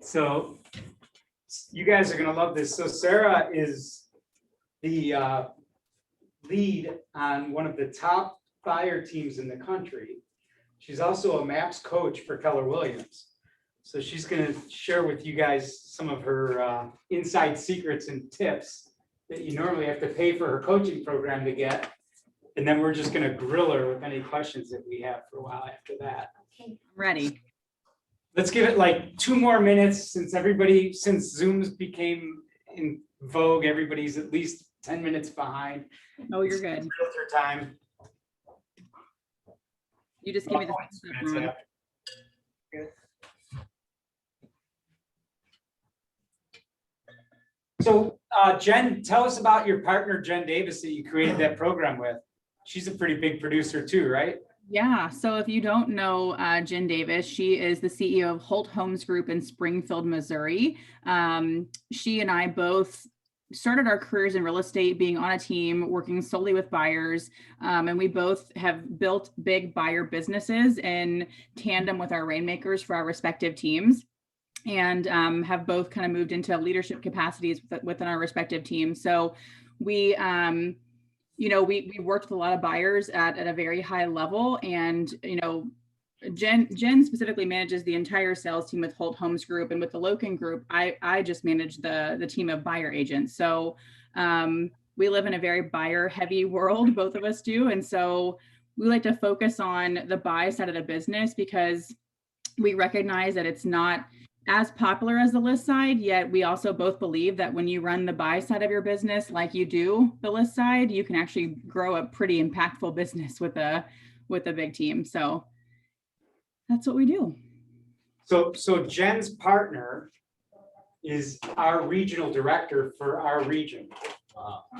So you guys are gonna love this. So Sarah is the lead on one of the top fire teams in the country. She's also a MAPS coach for Keller Williams. So she's gonna share with you guys some of her inside secrets and tips that you normally have to pay for her coaching program to get. And then we're just gonna grill her with any questions that we have for a while after that. Okay. Ready. Let's give it like 2 more minutes since Zooms became in vogue, everybody's at least 10 minutes behind. Oh, you're good. Filter time. You just give me the Minutes thumbs up, Ron. after. So Jen, tell us about your partner, Jen Davis, that you created that program with. She's a pretty big producer too, right? Yeah. So if you don't know Jen Davis, she is the CEO of Holt Homes Group in Springfield, Missouri. She and I both started our careers in real estate, being on a team, working solely with buyers. And we both have built big buyer businesses in tandem with our rainmakers for our respective teams. And have both kind of moved into leadership capacities within our respective teams. So we, we worked with a lot of buyers at a very high level, and Jen specifically manages the entire sales team with Holt Homes Group, and with the Loken Group, I just manage the team of buyer agents. So we live in a very buyer heavy world, both of us do, and so we like to focus on the buy side of the business because we recognize that it's not as popular as the list side, yet we also both believe that when you run the buy side of your business like you do the list side, you can actually grow a pretty impactful business with a big team. So that's what we do. So Jen's partner is our regional director for our region,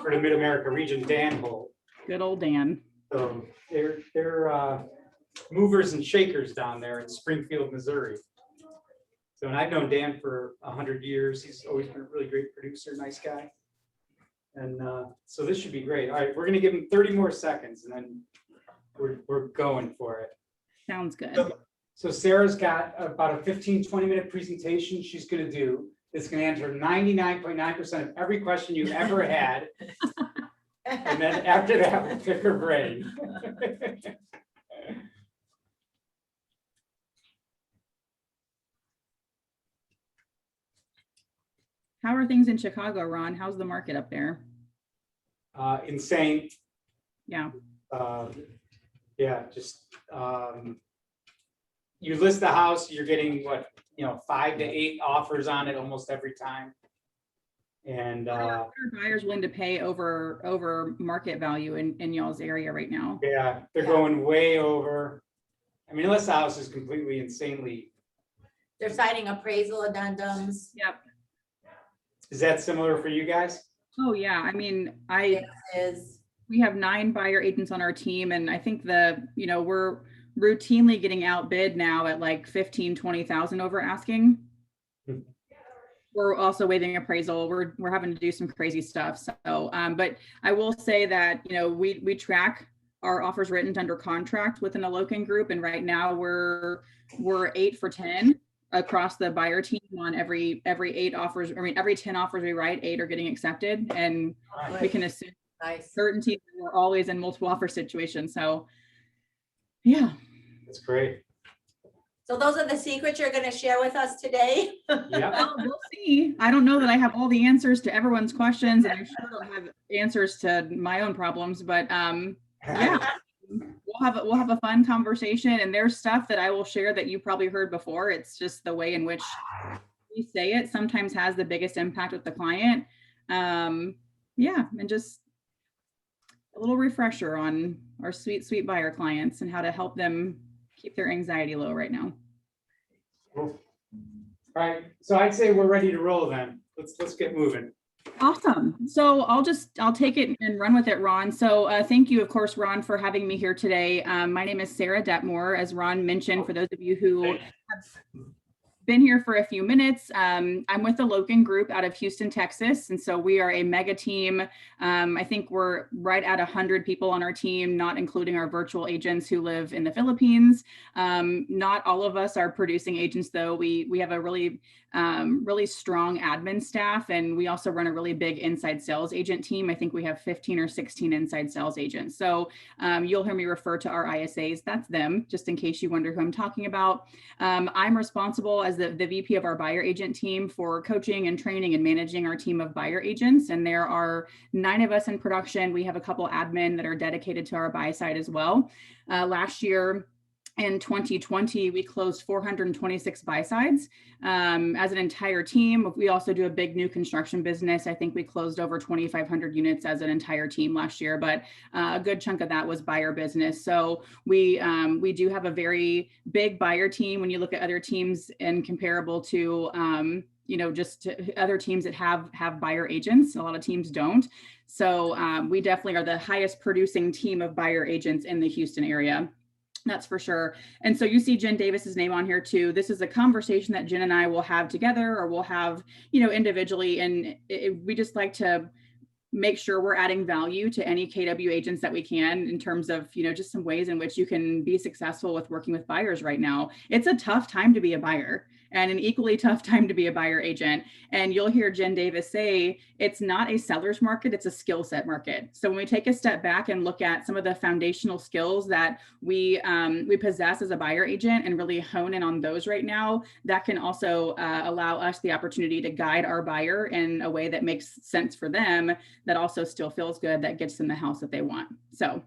for the Mid-America region, Dan Holt. Good old Dan. So they're movers and shakers down there in Springfield, Missouri. So, and I've known Dan for 100 years. He's always been a really great producer, nice guy. And so this should be great. All right, we're gonna give him 30 more seconds and then we're going for it. Sounds good. So Sarah's got about a 15-20 minute presentation she's gonna do. It's gonna answer 99.9% of every question you ever had. And then after that, we'll pick her brain. How are things in Chicago, Ron? How's the market up there? Insane. Yeah. Just you list the house, you're getting what, 5 to 8 offers on it almost every time. And What are buyers willing to pay over market value in y'all's area right now? yeah, they're going way over. I mean, unless the house is completely insanely. They're signing appraisal addendums. Yep. Is that similar for you guys? Oh yeah. I mean, It is. we have 9 buyer agents on our team, and I think we're routinely getting outbid now at like 15, 20,000 over asking. We're also waiving appraisal. We're having to do some crazy stuff. So, but I will say that, we track our offers written under contract within a Loken Group. And right now we're 8 for 10 across the buyer team on every 8 offers. I mean, every 10 offers we write, 8 are getting accepted, and we can assume Nice. certainty that we're always in multiple offer situations. So yeah. That's great. So those are the secrets you're going to share with us today. Yeah. Well, we'll see. I don't know that I have all the answers to everyone's questions, and I sure don't have answers to my own problems, but yeah, we'll have a fun conversation, and there's stuff that I will share that you probably heard before. It's just the way in which we say it sometimes has the biggest impact with the client. Yeah, and just a little refresher on our sweet buyer clients and how to help them keep their anxiety low right now. Cool. All right, so I'd say we're ready to roll then. Let's get moving. Awesome. So I'll take it and run with it, Ron. So thank you, of course, Ron, for having me here today. My name is Sarah Detmore, as Ron mentioned, for those of you who have been here for a few minutes. I'm with the Loken Group out of Houston, Texas. And so we are a mega team. I think we're right at 100 people on our team, not including our virtual agents who live in the Philippines. Not all of us are producing agents, though. We have a really strong admin staff, and we also run a really big inside sales agent team. I think we have 15 or 16 inside sales agents. So you'll hear me refer to our ISAs. That's them, just in case you wonder who I'm talking about. I'm responsible as the VP of our buyer agent team for coaching and training and managing our team of buyer agents. And there are 9 of us in production. We have a couple admin that are dedicated to our buy side as well. Last year, in 2020, we closed 426 buy sides as an entire team. We also do a big new construction business. I think we closed over 2,500 units as an entire team last year, but a good chunk of that was buyer business. So we do have a very big buyer team when you look at other teams and comparable to just other teams that have buyer agents. A lot of teams don't. So we definitely are the highest producing team of buyer agents in the Houston area. That's for sure. And so you see Jen Davis's name on here too. This is a conversation that Jen and I will have together, or we'll have, individually. And we just like to make sure we're adding value to any KW agents that we can in terms of, just some ways in which you can be successful with working with buyers right now. It's a tough time to be a buyer, and an equally tough time to be a buyer agent. And you'll hear Jen Davis say, it's not a seller's market, it's a skill set market. So when we take a step back and look at some of the foundational skills that we possess as a buyer agent and really hone in on those right now, that can also allow us the opportunity to guide our buyer in a way that makes sense for them, that also still feels good, that gets them the house that they want. So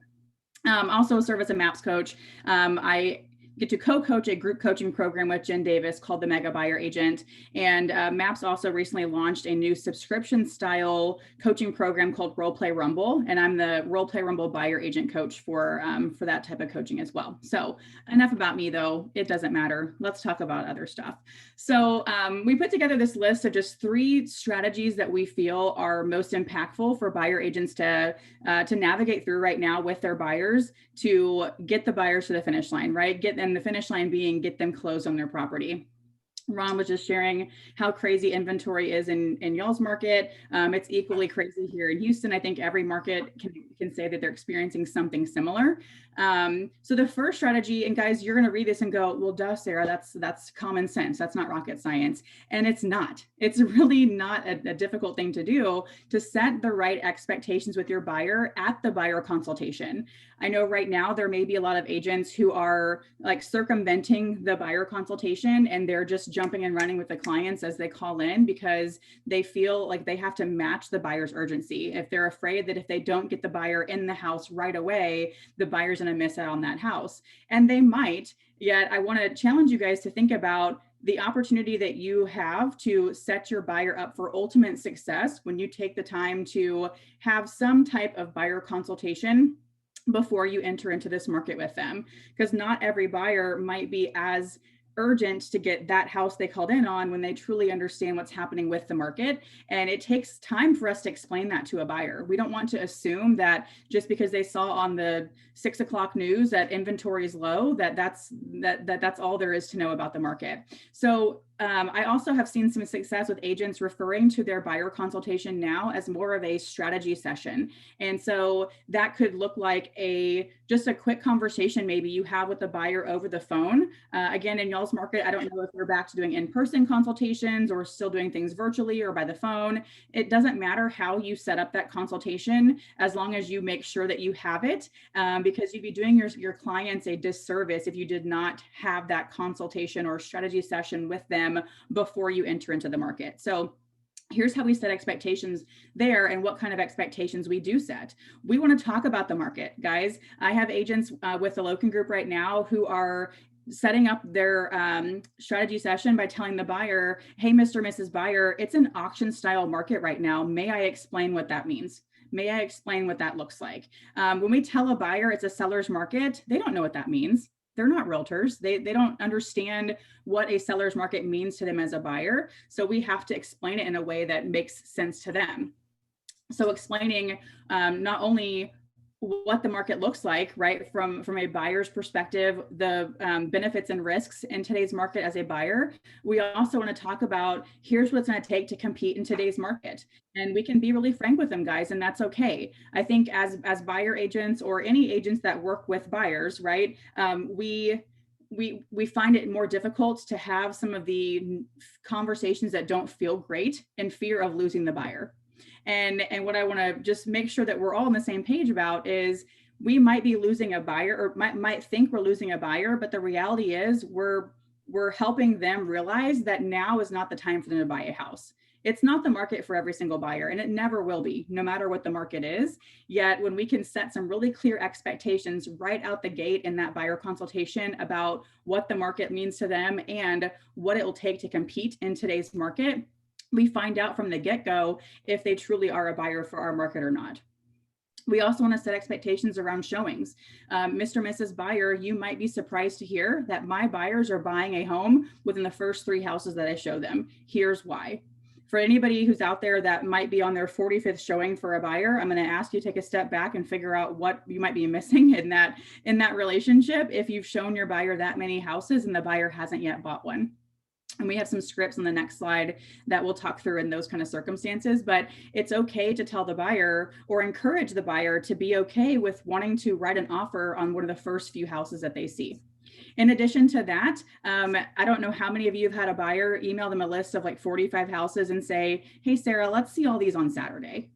also serve as a MAPS coach. I get to co-coach a group coaching program with Jen Davis called the Mega Buyer Agent. And MAPS also recently launched a new subscription style coaching program called Role Play Rumble. And I'm the Role Play Rumble buyer agent coach for that type of coaching as well. So enough about me though, it doesn't matter. Let's talk about other stuff. So we put together this list of just 3 strategies that we feel are most impactful for buyer agents to navigate through right now with their buyers to get the buyers to the finish line, right? And the finish line being get them closed on their property. Ron was just sharing how crazy inventory is in y'all's market. It's equally crazy here in Houston. I think every market can say that they're experiencing something similar. So the first strategy, and guys, you're going to read this and go, well, duh, Sarah, that's common sense. That's not rocket science. And it's not. It's really not a difficult thing to do, to set the right expectations with your buyer at the buyer consultation. I know right now there may be a lot of agents who are like circumventing the buyer consultation, and they're just jumping and running with the clients as they call in because they feel like they have to match the buyer's urgency. If they're afraid that if they don't get the buyer in the house right away, the buyer's going to miss out on that house. And they might. Yet I want to challenge you guys to think about the opportunity that you have to set your buyer up for ultimate success when you take the time to have some type of buyer consultation before you enter into this market with them. Because not every buyer might be as urgent to get that house they called in on when they truly understand what's happening with the market. And it takes time for us to explain that to a buyer. We don't want to assume that just because they saw on the 6 o'clock news that inventory is low, that's all there is to know about the market. So I also have seen some success with agents referring to their buyer consultation now as more of a strategy session. And so that could look like just a quick conversation maybe you have with the buyer over the phone. Again, in y'all's market, I don't know if we're back to doing in-person consultations or still doing things virtually or by the phone. It doesn't matter how you set up that consultation, as long as you make sure that you have it, because you'd be doing your clients a disservice if you did not have that consultation or strategy session with them before you enter into the market. So here's how we set expectations there and what kind of expectations we do set. We want to talk about the market, guys. I have agents with the Loken Group right now who are setting up their strategy session by telling the buyer, hey, Mr. or Mrs. Buyer, it's an auction style market right now. May I explain what that means? May I explain what that looks like? When we tell a buyer it's a seller's market, they don't know what that means. They're not realtors. They don't understand what a seller's market means to them as a buyer. So we have to explain it in a way that makes sense to them. So explaining not only what the market looks like, right? From a buyer's perspective, the benefits and risks in today's market as a buyer. We also want to talk about here's what it's going to take to compete in today's market. And we can be really frank with them, guys, and that's okay. I think as buyer agents or any agents that work with buyers, right? We find it more difficult to have some of the conversations that don't feel great in fear of losing the buyer. And what I want to just make sure that we're all on the same page about is we might be losing a buyer or might think we're losing a buyer, but the reality is we're helping them realize that now is not the time for them to buy a house. It's not the market for every single buyer, and it never will be, no matter what the market is. Yet when we can set some really clear expectations right out the gate in that buyer consultation about what the market means to them and what it will take to compete in today's market, we find out from the get-go if they truly are a buyer for our market or not. We also want to set expectations around showings. Mr. and Mrs. Buyer, you might be surprised to hear that my buyers are buying a home within the first 3 houses that I show them. Here's why. For anybody who's out there that might be on their 45th showing for a buyer, I'm going to ask you to take a step back and figure out what you might be missing in that relationship if you've shown your buyer that many houses and the buyer hasn't yet bought one. And we have some scripts on the next slide that we'll talk through in those kind of circumstances, but it's okay to tell the buyer or encourage the buyer to be okay with wanting to write an offer on one of the first few houses that they see. In addition to that, I don't know how many of you have had a buyer email them a list of like 45 houses and say, hey, Sarah, let's see all these on Saturday.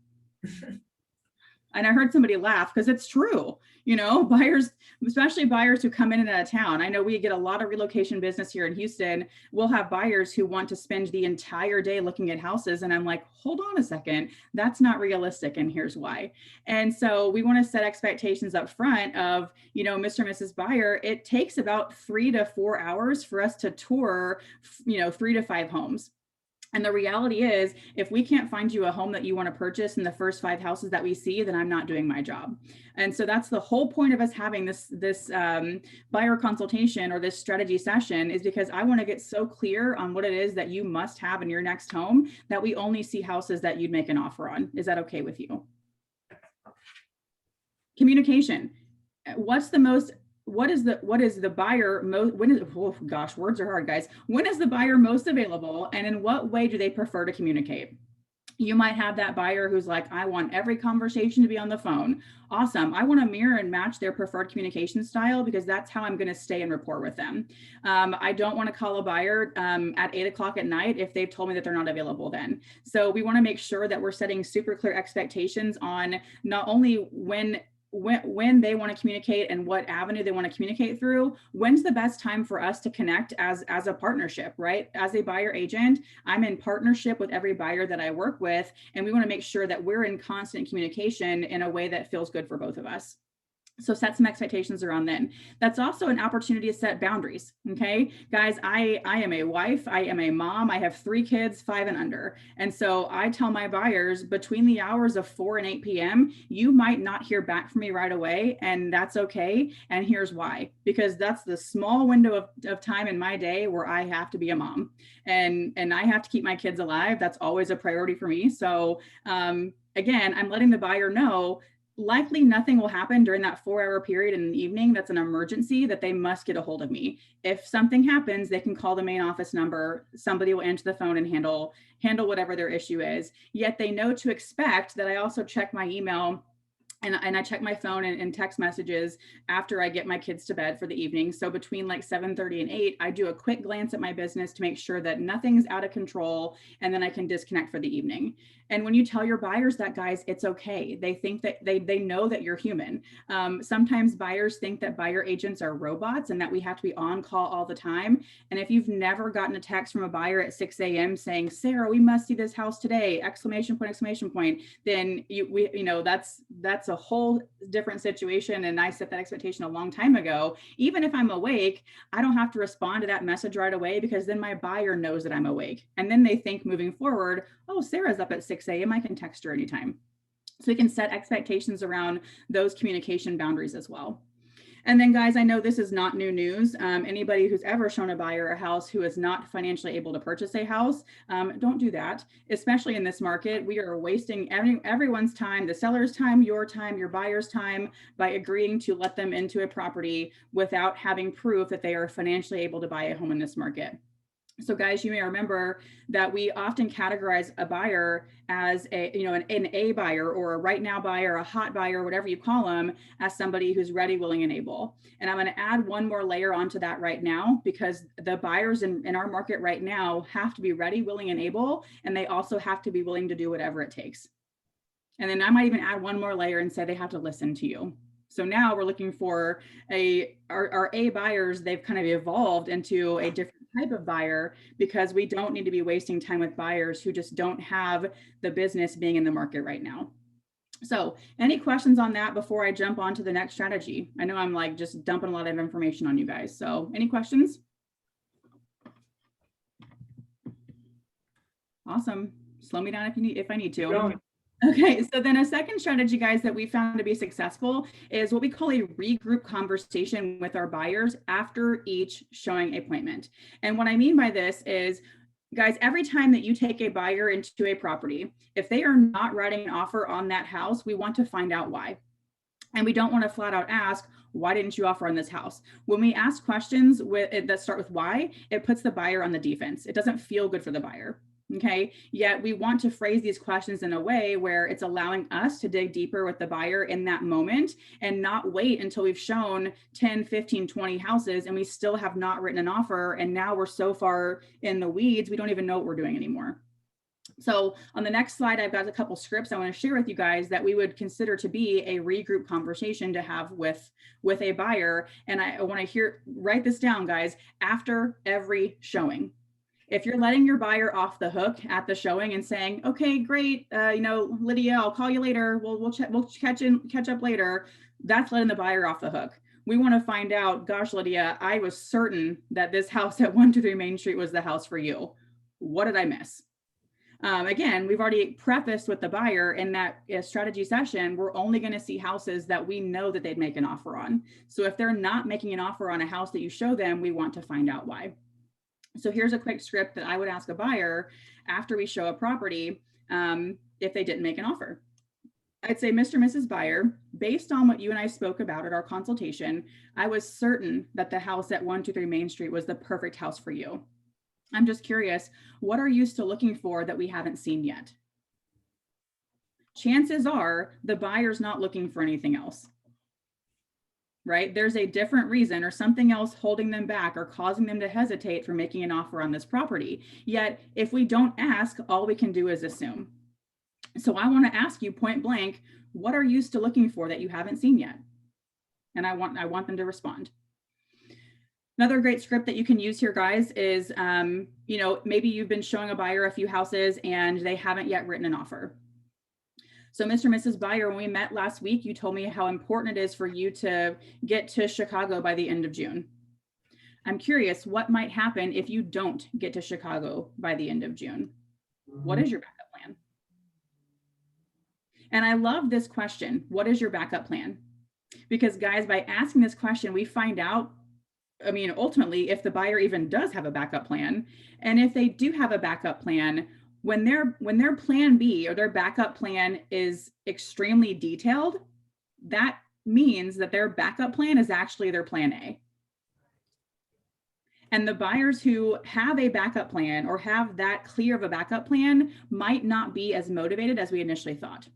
And I heard somebody laugh because it's true, buyers, especially buyers who come in and out of town. I know we get a lot of relocation business here in Houston. We'll have buyers who want to spend the entire day looking at houses. And I'm like, hold on a second, that's not realistic. And here's why. And so we want to set expectations up front of, Mr. and Mrs. Buyer, it takes about 3 to 4 hours for us to tour, 3 to 5 homes. And the reality is, if we can't find you a home that you want to purchase in the first 5 houses that we see, then I'm not doing my job. And so that's the whole point of us having this buyer consultation or this strategy session, is because I want to get so clear on what it is that you must have in your next home that we only see houses that you'd make an offer on. Is that okay with you? Communication. What is the buyer most, words are hard, guys. When is the buyer most available, and in what way do they prefer to communicate? You might have that buyer who's like, I want every conversation to be on the phone. Awesome. I want to mirror and match their preferred communication style because that's how I'm going to stay in rapport with them. I don't want to call a buyer at 8 o'clock at night if they've told me that they're not available then. So we want to make sure that we're setting super clear expectations on not only when they want to communicate and what avenue they want to communicate through. When's the best time for us to connect as a partnership, right? As a buyer agent, I'm in partnership with every buyer that I work with, and we want to make sure that we're in constant communication in a way that feels good for both of us. So set some expectations around then. That's also an opportunity to set boundaries. Okay, guys, I am a wife, I am a mom, I have 3 kids, 5 and under. And so I tell my buyers between the hours of 4 and 8 p.m., you might not hear back from me right away. And that's okay. And here's why, because that's the small window of time in my day where I have to be a mom and I have to keep my kids alive. That's always a priority for me. So again, I'm letting the buyer know likely nothing will happen during that 4-hour period in the evening that's an emergency that they must get a hold of me. If something happens, they can call the main office number. Somebody will answer the phone and handle whatever their issue is. Yet they know to expect that I also check my email and I check my phone and text messages after I get my kids to bed for the evening. So between like 7:30 and 8, I do a quick glance at my business to make sure that nothing's out of control, and then I can disconnect for the evening. And when you tell your buyers that, guys, it's okay. They think that they know that you're human. Sometimes buyers think that buyer agents are robots and that we have to be on call all the time. And if you've never gotten a text from a buyer at 6 a.m. saying, Sarah, we must see this house today, ! Then that's a whole different situation. And I set that expectation a long time ago. Even if I'm awake, I don't have to respond to that message right away, because then my buyer knows that I'm awake. And then they think moving forward, oh, Sarah's up at 6 a.m. I can text her anytime. So we can set expectations around those communication boundaries as well. And then guys, I know this is not new news. Anybody who's ever shown a buyer a house who is not financially able to purchase a house, don't do that, especially in this market. We are wasting everyone's time, the seller's time, your buyer's time, by agreeing to let them into a property without having proof that they are financially able to buy a home in this market. So guys, you may remember that we often categorize a buyer as an A buyer or a right now buyer, a hot buyer, whatever you call them, as somebody who's ready, willing, and able. And I'm going to add one more layer onto that right now, because the buyers in our market right now have to be ready, willing, and able, and they also have to be willing to do whatever it takes. And then I might even add one more layer and say they have to listen to you. So now we're looking for our A buyers. They've kind of evolved into a different type of buyer, because we don't need to be wasting time with buyers who just don't have the business being in the market right now. So any questions on that before I jump on to the next strategy? I know I'm like just dumping a lot of information on you guys. So any questions? Awesome. Slow me down if I need to. Okay, so then a second strategy, guys, that we found to be successful is what we call a regroup conversation with our buyers after each showing appointment. And what I mean by this is, guys, every time that you take a buyer into a property, if they are not writing an offer on that house, we want to find out why. And we don't want to flat out ask, why didn't you offer on this house? When we ask questions that start with why, it puts the buyer on the defense. It doesn't feel good for the buyer. Okay, yet we want to phrase these questions in a way where it's allowing us to dig deeper with the buyer in that moment and not wait until we've shown 10, 15, 20 houses and we still have not written an offer. And now we're so far in the weeds, we don't even know what we're doing anymore. So on the next slide, I've got a couple scripts I want to share with you guys that we would consider to be a regroup conversation to have with a buyer. And I want to write this down, guys, after every showing. If you're letting your buyer off the hook at the showing and saying, okay, great, Lydia, I'll call you later. We'll catch up later. That's letting the buyer off the hook. We want to find out, gosh, Lydia, I was certain that this house at 123 Main Street was the house for you. What did I miss? Again, we've already prefaced with the buyer in that strategy session, we're only going to see houses that we know that they'd make an offer on. So if they're not making an offer on a house that you show them, we want to find out why. So here's a quick script that I would ask a buyer after we show a property if they didn't make an offer. I'd say, Mr. and Mrs. Buyer, based on what you and I spoke about at our consultation, I was certain that the house at 123 Main Street was the perfect house for you. I'm just curious, what are you still looking for that we haven't seen yet? Chances are the buyer's not looking for anything else. Right? There's a different reason or something else holding them back or causing them to hesitate for making an offer on this property. Yet, if we don't ask, all we can do is assume. So I want to ask you point blank, what are you still looking for that you haven't seen yet? And I want them to respond. Another great script that you can use here, guys, is, maybe you've been showing a buyer a few houses and they haven't yet written an offer. So Mr. and Mrs. Buyer, when we met last week, you told me how important it is for you to get to Chicago by the end of June. I'm curious, what might happen if you don't get to Chicago by the end of June? What is your backup plan? And I love this question. What is your backup plan? Because guys, by asking this question, we find out, ultimately, if the buyer even does have a backup plan. And if they do have a backup plan, when their plan B or their backup plan is extremely detailed, that means that their backup plan is actually their plan A. And the buyers who have a backup plan or have that clear of a backup plan might not be as motivated as we initially thought.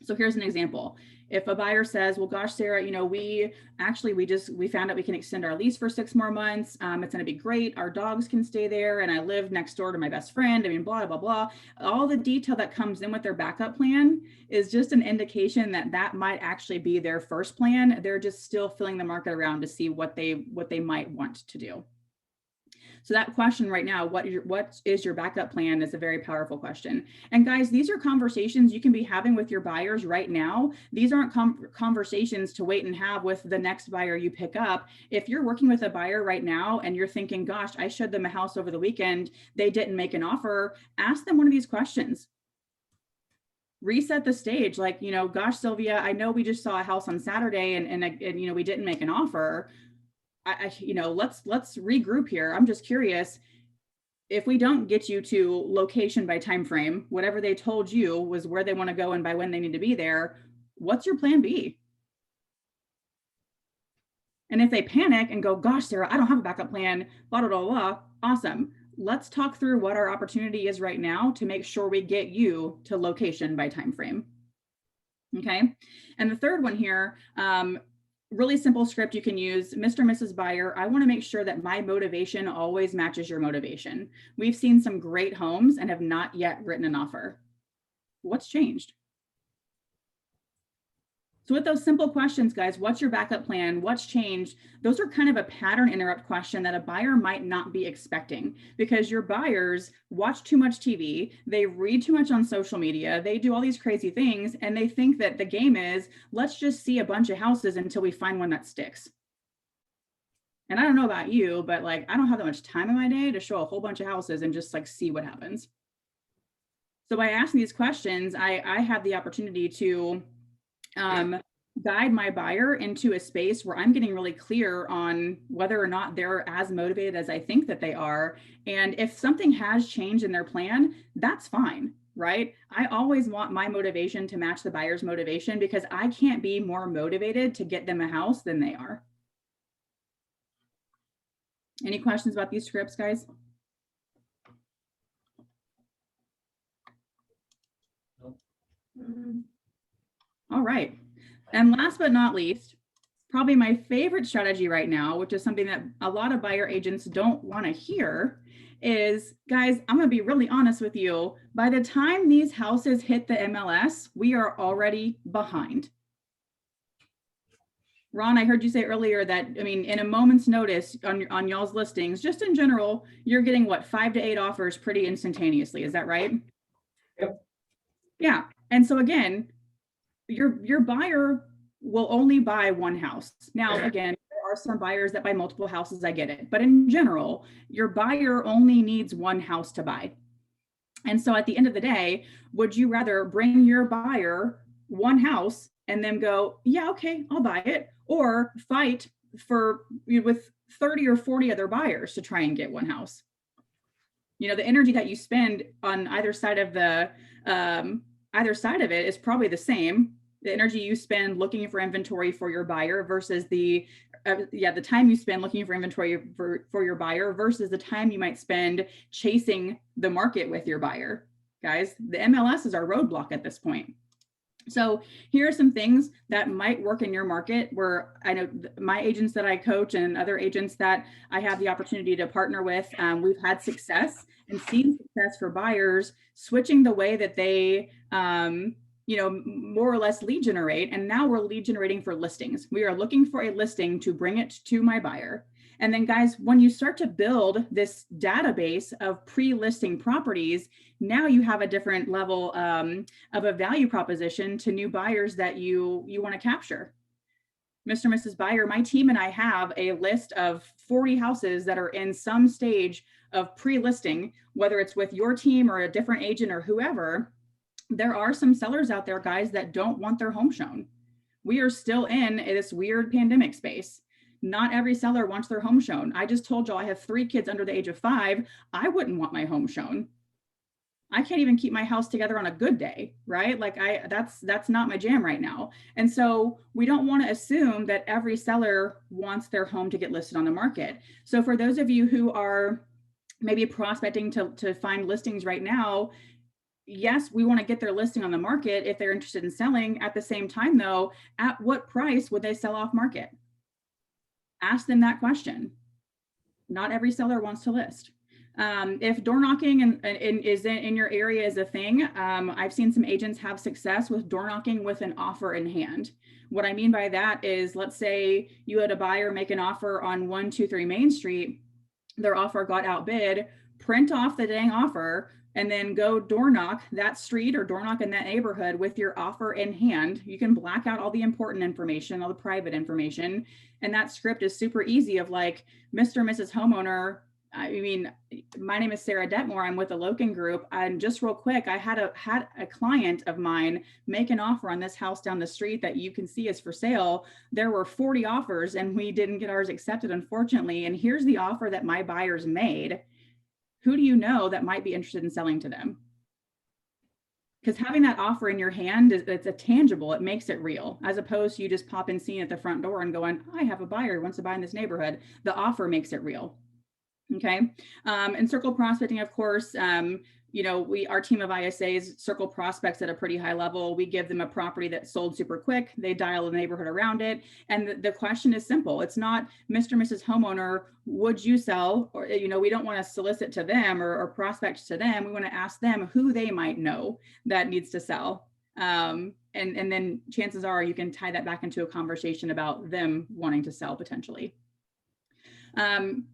So here's an example. If a buyer says, well, gosh, Sarah, we found out we can extend our lease for 6 more months. It's going to be great. Our dogs can stay there. And I live next door to my best friend. Blah, blah, blah. All the detail that comes in with their backup plan is just an indication that might actually be their first plan. They're just still filling the market around to see what they might want to do. So that question right now, what is your backup plan, is a very powerful question. And guys, these are conversations you can be having with your buyers right now. These aren't conversations to wait and have with the next buyer you pick up. If you're working with a buyer right now and you're thinking, gosh, I showed them a house over the weekend, they didn't make an offer, ask them one of these questions. reset the stage. Like, gosh, Sylvia, I know we just saw a house on Saturday and we didn't make an offer. Let's regroup here. I'm just curious, if we don't get you to location by time frame, whatever they told you was where they want to go and by when they need to be there, what's your plan B? And if they panic and go, gosh, Sarah, I don't have a backup plan, blah, blah, blah, blah, awesome. Let's talk through what our opportunity is right now to make sure we get you to location by time frame. Okay. And the third one here, really simple script you can use. Mr. and Mrs. Buyer, I want to make sure that my motivation always matches your motivation. We've seen some great homes and have not yet written an offer. What's changed? So with those simple questions, guys, what's your backup plan? What's changed? Those are kind of a pattern interrupt question that a buyer might not be expecting, because your buyers watch too much TV, they read too much on social media, they do all these crazy things, and they think that the game is, let's just see a bunch of houses until we find one that sticks. And I don't know about you, but like, I don't have that much time in my day to show a whole bunch of houses and just like see what happens. So by asking these questions, I have the opportunity to guide my buyer into a space where I'm getting really clear on whether or not they're as motivated as I think that they are. And if something has changed in their plan, that's fine, right? I always want my motivation to match the buyer's motivation, because I can't be more motivated to get them a house than they are. Any questions about these scripts, guys? All right. And last but not least, probably my favorite strategy right now, which is something that a lot of buyer agents don't want to hear, is, guys, I'm going to be really honest with you. By the time these houses hit the MLS, we are already behind. Ron, I heard you say earlier that, I mean, in a moment's notice on y'all's listings, just in general, you're getting what, 5 to 8 offers pretty instantaneously. Is that right? Yep. Yeah. And so again, your buyer will only buy one house. Now, again, there are some buyers that buy multiple houses, I get it. But in general, your buyer only needs one house to buy. And so at the end of the day, would you rather bring your buyer one house and then go, yeah, okay, I'll buy it, or fight with 30 or 40 other buyers to try and get one house? The energy that you spend on either side of it is probably the same. The energy you spend looking for inventory for your buyer versus the time you spend looking for inventory for your buyer versus the time you might spend chasing the market with your buyer. Guys, the MLS is our roadblock at this point. So here are some things that might work in your market, where I know my agents that I coach and other agents that I have the opportunity to partner with, we've had success and seen success for buyers switching the way that they, more or less lead generate. And now we're lead generating for listings. We are looking for a listing to bring it to my buyer. And then guys, when you start to build this database of pre-listing properties, now you have a different level of a value proposition to new buyers that you want to capture. Mr. and Mrs. Buyer, my team and I have a list of 40 houses that are in some stage of pre-listing, whether it's with your team or a different agent or whoever. There are some sellers out there, guys, that don't want their home shown. We are still in this weird pandemic space. Not every seller wants their home shown. I just told y'all I have 3 kids under the age of 5. I wouldn't want my home shown. I can't even keep my house together on a good day, right? Like that's not my jam right now. And so we don't want to assume that every seller wants their home to get listed on the market. So for those of you who are maybe prospecting to find listings right now, yes, we want to get their listing on the market if they're interested in selling. At the same time though, at what price would they sell off market? Ask them that question. Not every seller wants to list. If door knocking is in your area is a thing, I've seen some agents have success with door knocking with an offer in hand. What I mean by that is, let's say you had a buyer make an offer on 123 Main Street, their offer got outbid, print off the dang offer, and then go door knock that street or door knock in that neighborhood with your offer in hand. You can black out all the important information, all the private information. And that script is super easy of like, Mr. and Mrs. Homeowner, I mean, my name is Sarah Detmore. I'm with the Loken Group. And just real quick, I had a client of mine make an offer on this house down the street that you can see is for sale. There were 40 offers and we didn't get ours accepted, unfortunately. And here's the offer that my buyers made. Who do you know that might be interested in selling to them? Because having that offer in your hand, it's a tangible, it makes it real, as opposed to you just popping seeing at the front door and going, I have a buyer who wants to buy in this neighborhood. The offer makes it real. Okay. And circle prospecting, of course, our team of ISAs circle prospects at a pretty high level. We give them a property that sold super quick. They dial the neighborhood around it. And the question is simple. It's not Mr. and Mrs. Homeowner, would you sell? Or, we don't want to solicit to them or prospect to them. We want to ask them who they might know that needs to sell. And then chances are you can tie that back into a conversation about them wanting to sell potentially.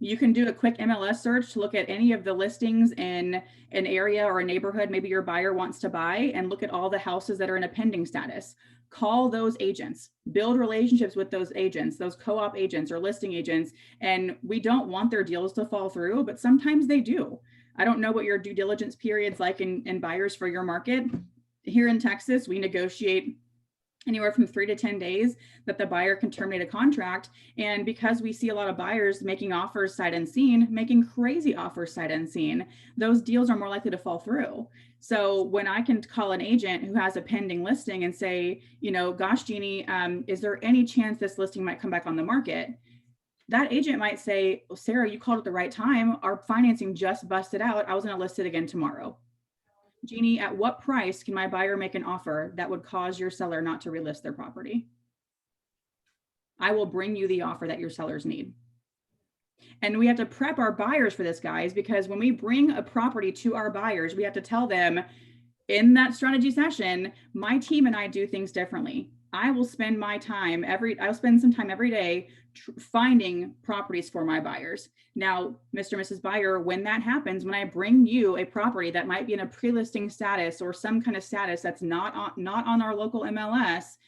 You can do a quick MLS search to look at any of the listings in an area or a neighborhood maybe your buyer wants to buy, and look at all the houses that are in a pending status. Call those agents, build relationships with those agents, those co-op agents or listing agents. And we don't want their deals to fall through, but sometimes they do. I don't know what your due diligence period's like in buyers for your market. Here in Texas, we negotiate anywhere from 3 to 10 days that the buyer can terminate a contract. And because we see a lot of buyers making offers sight unseen, making crazy offers sight unseen, those deals are more likely to fall through. So when I can call an agent who has a pending listing and say, gosh, Jeannie, is there any chance this listing might come back on the market? That agent might say, well, Sarah, you called at the right time. Our financing just busted out. I was going to list it again tomorrow. Jeannie, at what price can my buyer make an offer that would cause your seller not to relist their property? I will bring you the offer that your sellers need. And we have to prep our buyers for this, guys, because when we bring a property to our buyers, we have to tell them in that strategy session, my team and I do things differently. I will spend some time every day finding properties for my buyers. Now, Mr. and Mrs. Buyer, when that happens, when I bring you a property that might be in a pre-listing status or some kind of status that's not on our local MLS,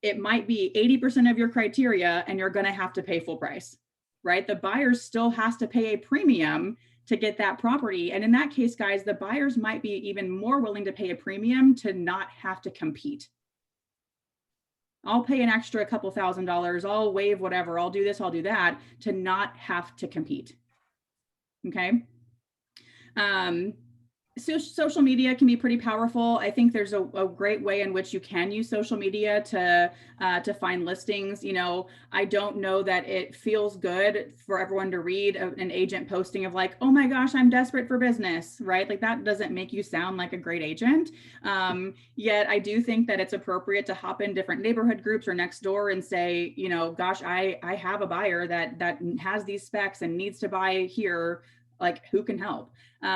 it might be 80% of your criteria and you're going to have to pay full price, right? The buyer still has to pay a premium to get that property. And in that case, guys, the buyers might be even more willing to pay a premium to not have to compete. I'll pay an extra couple $1,000s. I'll waive whatever. I'll do this, I'll do that to not have to compete. Okay. So social media can be pretty powerful. I think there's a great way in which you can use social media to find listings. I don't know that it feels good for everyone to read an agent posting of like, oh my gosh, I'm desperate for business, right? Like that doesn't make you sound like a great agent. Yet I do think that it's appropriate to hop in different neighborhood groups or next door and say, gosh, I have a buyer that has these specs and needs to buy here. Like, who can help?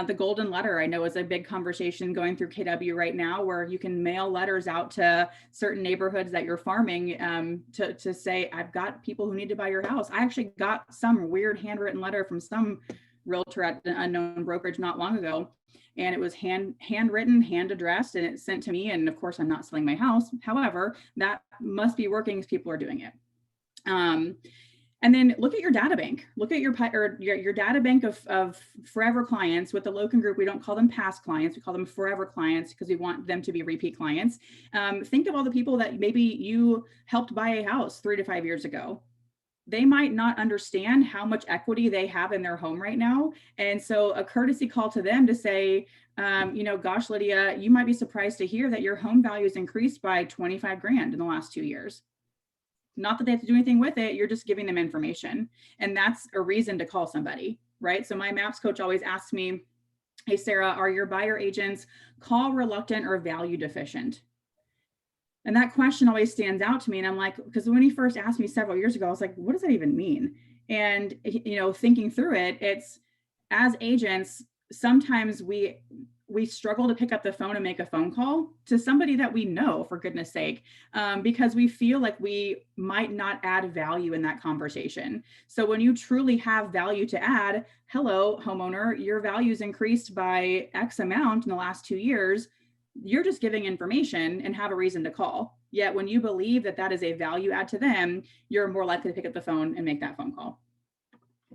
The golden letter, I know, is a big conversation going through KW right now, where you can mail letters out to certain neighborhoods that you're farming to say, I've got people who need to buy your house. I actually got some weird handwritten letter from some realtor at an unknown brokerage not long ago. And it was handwritten, hand addressed, and it's sent to me. And of course, I'm not selling my house. However, that must be working as people are doing it. And then look at your data bank. Look at your data bank of forever clients. With the Loken Group, we don't call them past clients. We call them forever clients because we want them to be repeat clients. Think of all the people that maybe you helped buy a house 3 to 5 years ago. They might not understand how much equity they have in their home right now. And so a courtesy call to them to say, gosh, Lydia, you might be surprised to hear that your home value has increased by 25 grand in the last 2 years. Not that they have to do anything with it. You're just giving them information. And that's a reason to call somebody, right? So my MAPS coach always asks me, hey, Sarah, are your buyer agents call reluctant or value deficient? And that question always stands out to me. And I'm like, because when he first asked me several years ago, I was like, what does that even mean? And, thinking through it, it's as agents, sometimes we struggle to pick up the phone and make a phone call to somebody that we know, for goodness sake, because we feel like we might not add value in that conversation. So when you truly have value to add, hello, homeowner, your value's increased by X amount in the last 2 years, you're just giving information and have a reason to call. Yet when you believe that that is a value add to them, you're more likely to pick up the phone and make that phone call.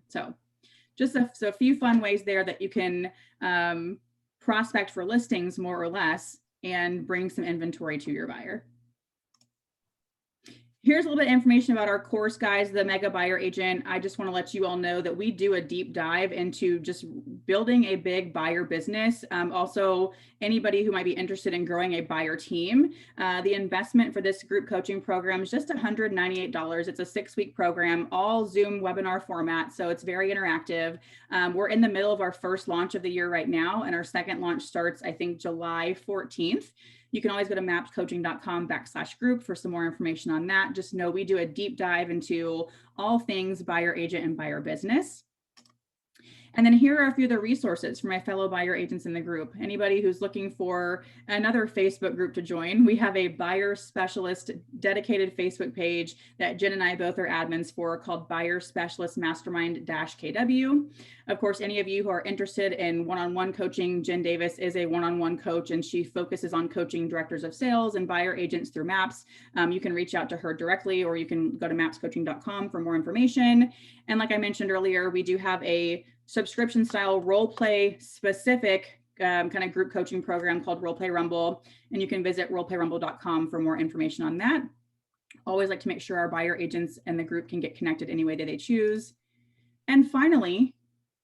So just a few fun ways there that you can prospect for listings more or less and bring some inventory to your buyer. Here's a little bit of information about our course, guys, the Mega Buyer Agent. I just want to let you all know that we do a deep dive into just building a big buyer business. Also, anybody who might be interested in growing a buyer team, the investment for this group coaching program is just $198. It's a 6-week program, all Zoom webinar format, so it's very interactive. We're in the middle of our first launch of the year right now, and our second launch starts, I think, July 14th. You can always go to mapscoaching.com/group for some more information on that. Just know we do a deep dive into all things buyer agent and buyer business. And then here are a few of the resources for my fellow buyer agents in the group. Anybody who's looking for another Facebook group to join, we have a buyer specialist dedicated Facebook page that Jen and I both are admins for, called Buyer Specialist Mastermind-KW. Of course, any of you who are interested in one-on-one coaching, Jen Davis is a one-on-one coach, and she focuses on coaching directors of sales and buyer agents through MAPS. You can reach out to her directly, or you can go to mapscoaching.com for more information. And like I mentioned earlier, we do have a subscription style role play specific kind of group coaching program called Role Play Rumble. And you can visit roleplayrumble.com for more information on that. Always like to make sure our buyer agents and the group can get connected any way that they choose. And finally,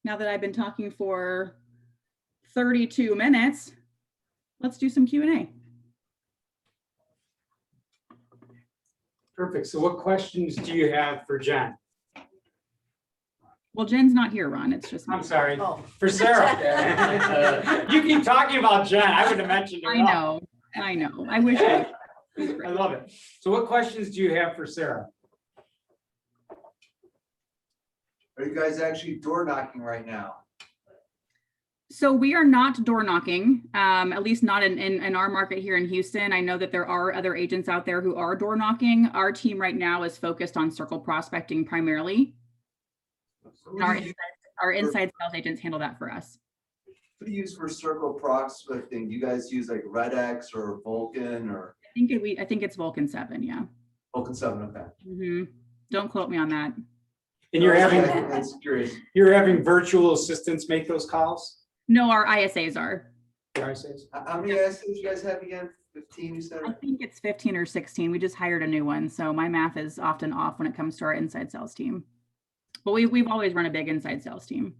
now that I've been talking for 32 minutes, let's do some Q&A. Perfect. So what questions do you have for Jen? Well, Jen's not here, Ron. It's just me. I'm sorry. Oh. For Sarah. You keep talking about Jen. I would have mentioned her. I know. I wish I love it. So what questions do you have for Sarah? Are you guys actually door knocking right now? So we are not door knocking, at least not in our market here in Houston. I know that there are other agents out there who are door knocking. Our team right now is focused on circle prospecting primarily. Our inside sales agents handle that for us. What do you use for circle prospecting? Do you guys use like Red X or Vulcan or? I think it's Vulcan 7, yeah. Vulcan 7, okay. Mm-hmm. Don't quote me on that. And you're That's having virtual assistants make those calls? No, our ISAs are. How many ISAs you guys have again? 15, you said? I think it's 15 or 16. We just hired a new one, so my math is often off when it comes to our inside sales team. But we've always run a big inside sales team.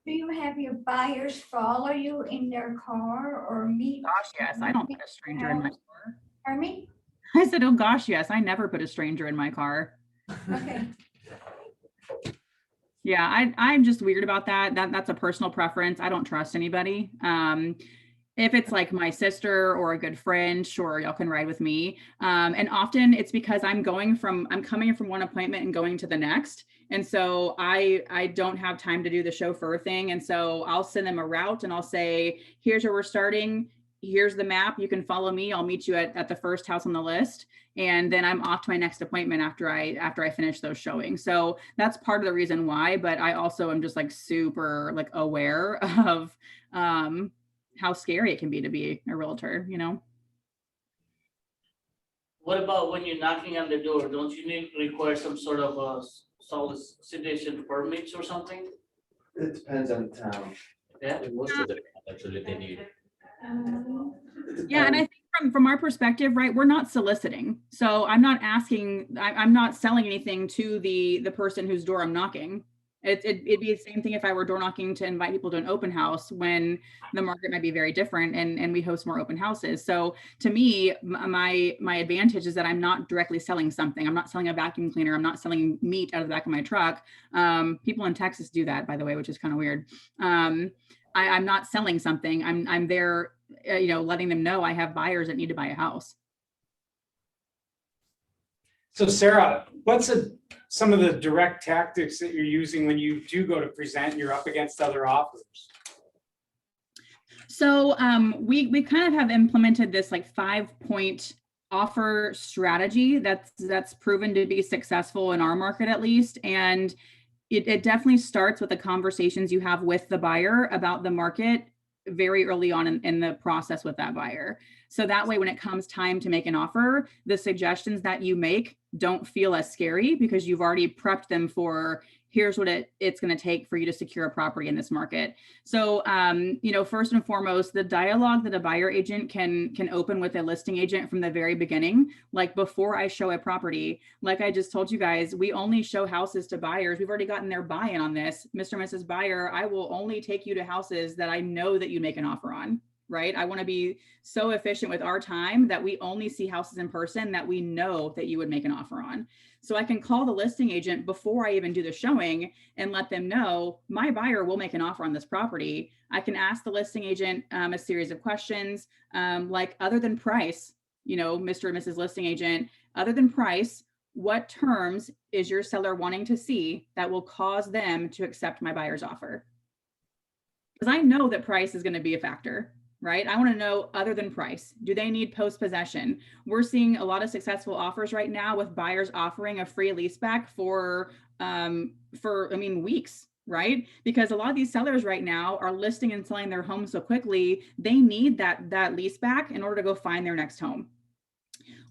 Do you have your buyers follow you in their car or meet? Gosh, yes. I don't put a stranger in my car. Pardon me? I said, oh gosh, yes. I never put a stranger in my car. Okay. Yeah, I'm just weird about that. That's a personal preference. I don't trust anybody. If it's like my sister or a good friend, sure, y'all can ride with me. And often it's because I'm coming from one appointment and going to the next. And so I don't have time to do the chauffeur thing. And so I'll send them a route and I'll say, here's where we're starting. Here's the map. You can follow me. I'll meet you at the first house on the list. And then I'm off to my next appointment after I finish those showings. So that's part of the reason why, but I also am just like super like aware of, how scary it can be to be a realtor, you know? What about when you're knocking on the door? Don't you need to require some sort of a solicitation permits or something? It depends on the town. Yeah. Most of the time, actually, they need. Yeah, and I think from our perspective, right, we're not soliciting. So I'm not selling anything to the person whose door I'm knocking. It'd be the same thing if I were door knocking to invite people to an open house when the market might be very different and we host more open houses. So to me, my advantage is that I'm not directly selling something. I'm not selling a vacuum cleaner. I'm not selling meat out of the back of my truck. People in Texas do that, by the way, which is kind of weird. I'm not selling something. I'm there, letting them know I have buyers that need to buy a house. So Sarah, what's some of the direct tactics that you're using when you do go to present and you're up against other offers? So we kind of have implemented this like 5-point offer strategy that's proven to be successful in our market at least. And it definitely starts with the conversations you have with the buyer about the market very early on in the process with that buyer. So that way, when it comes time to make an offer, the suggestions that you make don't feel as scary because you've already prepped them for, here's what it's going to take for you to secure a property in this market. So, first and foremost, the dialogue that a buyer agent can open with a listing agent from the very beginning, like before I show a property, like I just told you guys, we only show houses to buyers. We've already gotten their buy-in on this. Mr. and Mrs. Buyer, I will only take you to houses that I know that you make an offer on, right? I want to be so efficient with our time that we only see houses in person that we know that you would make an offer on. So I can call the listing agent before I even do the showing and let them know my buyer will make an offer on this property. I can ask the listing agent a series of questions, like other than price, Mr. and Mrs. Listing Agent, other than price, what terms is your seller wanting to see that will cause them to accept my buyer's offer? Because I know that price is going to be a factor. Right? I want to know other than price. Do they need post-possession? We're seeing a lot of successful offers right now with buyers offering a free leaseback for weeks, right? Because a lot of these sellers right now are listing and selling their homes so quickly, they need that leaseback in order to go find their next home.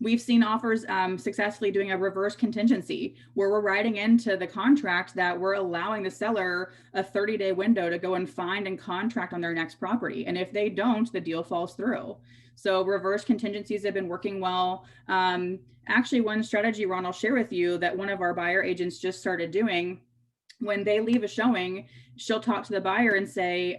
We've seen offers successfully doing a reverse contingency where we're writing into the contract that we're allowing the seller a 30-day window to go and find and contract on their next property. And if they don't, the deal falls through. So reverse contingencies have been working well. Actually, one strategy, Ron, I'll share with you that one of our buyer agents just started doing. When they leave a showing, she'll talk to the buyer and say,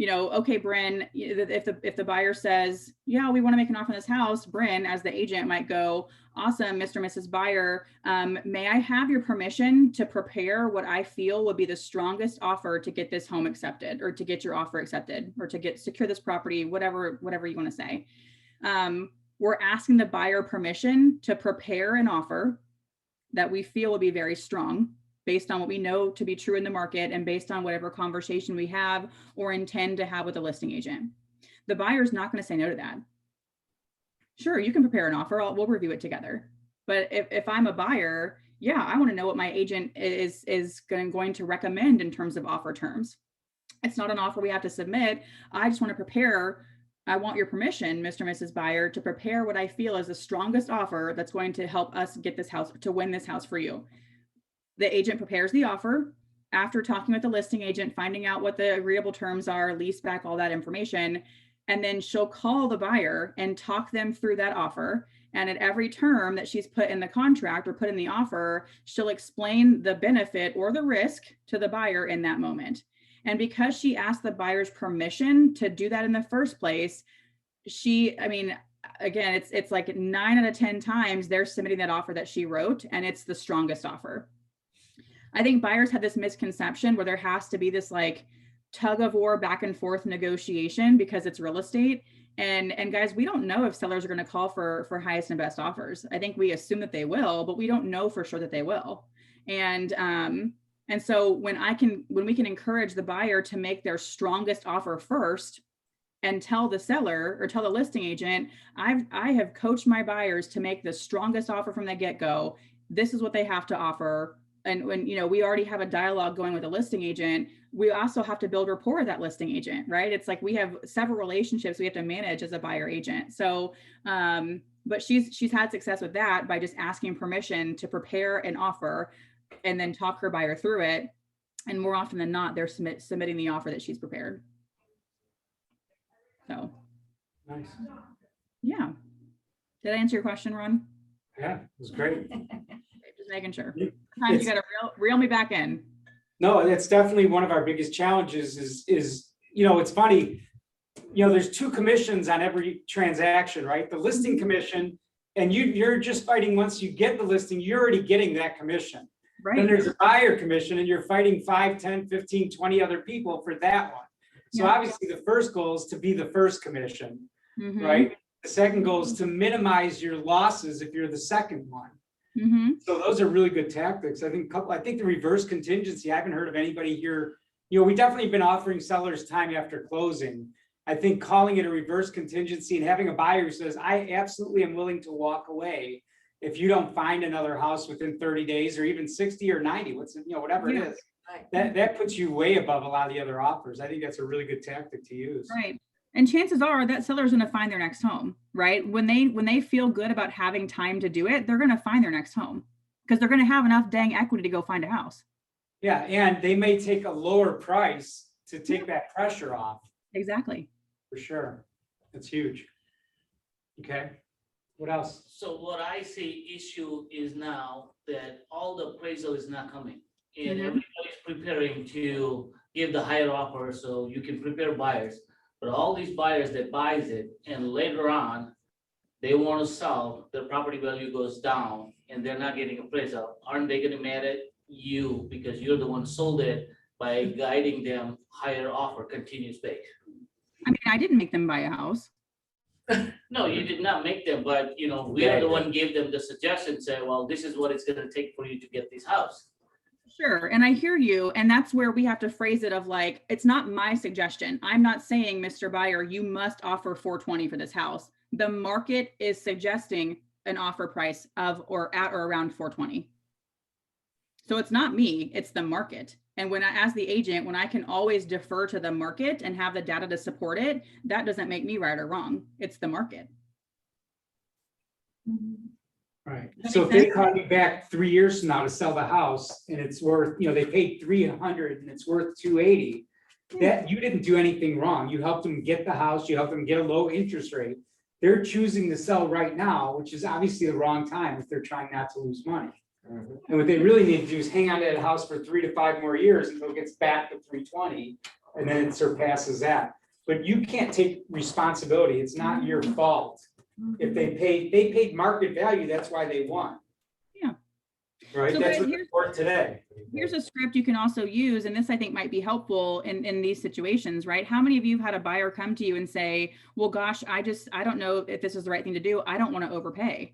okay, Bryn, if the buyer says, yeah, we want to make an offer on this house, Bryn, as the agent might go, awesome, Mr. and Mrs. Buyer, may I have your permission to prepare what I feel would be the strongest offer to get this home accepted, or to get your offer accepted, or to secure this property, whatever you want to say. We're asking the buyer permission to prepare an offer that we feel will be very strong, based on what we know to be true in the market and based on whatever conversation we have or intend to have with a listing agent. The buyer's not going to say no to that. Sure, you can prepare an offer. We'll review it together. But if I'm a buyer, yeah, I want to know what my agent is going to recommend in terms of offer terms. It's not an offer we have to submit. I just want to prepare. I want your permission, Mr. and Mrs. Buyer, to prepare what I feel is the strongest offer that's going to help us get this house, to win this house for you. The agent prepares the offer after talking with the listing agent, finding out what the agreeable terms are, lease back, all that information. And then she'll call the buyer and talk them through that offer. And at every term that she's put in the contract or put in the offer, she'll explain the benefit or the risk to the buyer in that moment. And because she asked the buyer's permission to do that in the first place, again, it's like 9 out of 10 times they're submitting that offer that she wrote, and it's the strongest offer. I think buyers have this misconception where there has to be this like tug of war back and forth negotiation because it's real estate. And guys, we don't know if sellers are going to call for highest and best offers. I think we assume that they will, but we don't know for sure that they will. And so when we can encourage the buyer to make their strongest offer first and tell the seller or tell the listing agent, I have coached my buyers to make the strongest offer from the get-go. This is what they have to offer. And when, we already have a dialogue going with a listing agent, we also have to build rapport with that listing agent, right? It's like we have several relationships we have to manage as a buyer agent. So, but she's had success with that by just asking permission to prepare an offer and then talk her buyer through it. And more often than not, they're submitting the offer that she's prepared. So. Nice. Yeah. Did I answer your question, Ron? Yeah, it was great. Just making sure. Sometimes you got to reel me back in. No, that's definitely one of our biggest challenges is it's funny, there's 2 commissions on every transaction, right? The listing commission, and you're just fighting once you get the listing, you're already getting that commission. Right. Then there's a buyer commission and you're fighting 5, 10, 15, 20 other people for that one. So obviously the first goal is to be the first commission, right? The second goal is to minimize your losses if you're the second one. So those are really good tactics. I think the reverse contingency, I haven't heard of anybody here. We definitely been offering sellers time after closing. I think calling it a reverse contingency and having a buyer who says, I absolutely am willing to walk away if you don't find another house within 30 days or even 60 or 90, whatever it is. That puts you way above a lot of the other offers. I think that's a really good tactic to use. Right. And chances are that seller is going to find their next home, right? When they feel good about having time to do it, they're going to find their next home because they're going to have enough dang equity to go find a house. Yeah, and they may take a lower price to take that pressure off, Exactly. for sure. That's huge. Okay, what else? So what I see issue is now that all the appraisal is not coming. And Mhm. everybody's preparing to give the higher offer, so you can prepare buyers. But all these buyers that buys it and later on, they want to sell, their property value goes down and they're not getting appraisal. Aren't they gonna mad at you because you're the one who sold it by guiding them higher offer, continuous base? I mean, I didn't make them buy a house. No, you did not make them, but we are the one gave them the suggestion, say, well, this is what it's gonna take for you to get this house. Sure. And I hear you. And that's where we have to phrase it of like, it's not my suggestion. I'm not saying, Mr. Buyer, you must offer 420 for this house. The market is suggesting an offer price of or at or around 420. So it's not me, it's the market. And when as the agent, when I can always defer to the market and have the data to support it, that doesn't make me right or wrong. It's the market. Right, That so if makes they call you back 3 years from now to sell the house and it's worth, they paid 300 and it's worth 280. That, you didn't do anything wrong. You helped them get the house, you helped them get a low interest rate. They're choosing to sell right now, which is obviously the wrong time if they're trying not to lose money. And what they really need to do is hang on to that house for 3 to 5 more years until it gets back to 320, and then it surpasses that. But you can't take responsibility. It's not your fault. If they paid market value, that's why they won. Yeah. Right, So that's guys, what the court today. Here's a script you can also use, and this I think might be helpful in these situations, right? How many of you have had a buyer come to you and say, well, gosh, I don't know if this is the right thing to do. I don't want to overpay.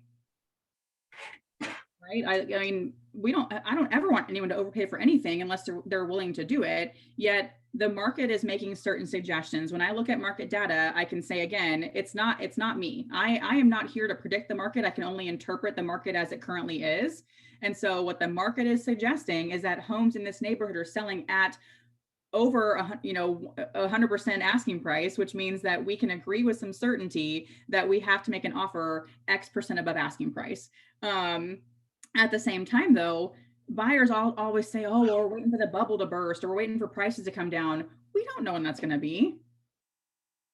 Right? I mean, I don't ever want anyone to overpay for anything unless they're willing to do it. Yet the market is making certain suggestions. When I look at market data, I can say again, it's not me. I am not here to predict the market. I can only interpret the market as it currently is. And so what the market is suggesting is that homes in this neighborhood are selling at over 100% asking price, which means that we can agree with some certainty that we have to make an offer X% above asking price. At the same time, though, buyers always say, oh, well, we're waiting for the bubble to burst or we're waiting for prices to come down. We don't know when that's going to be.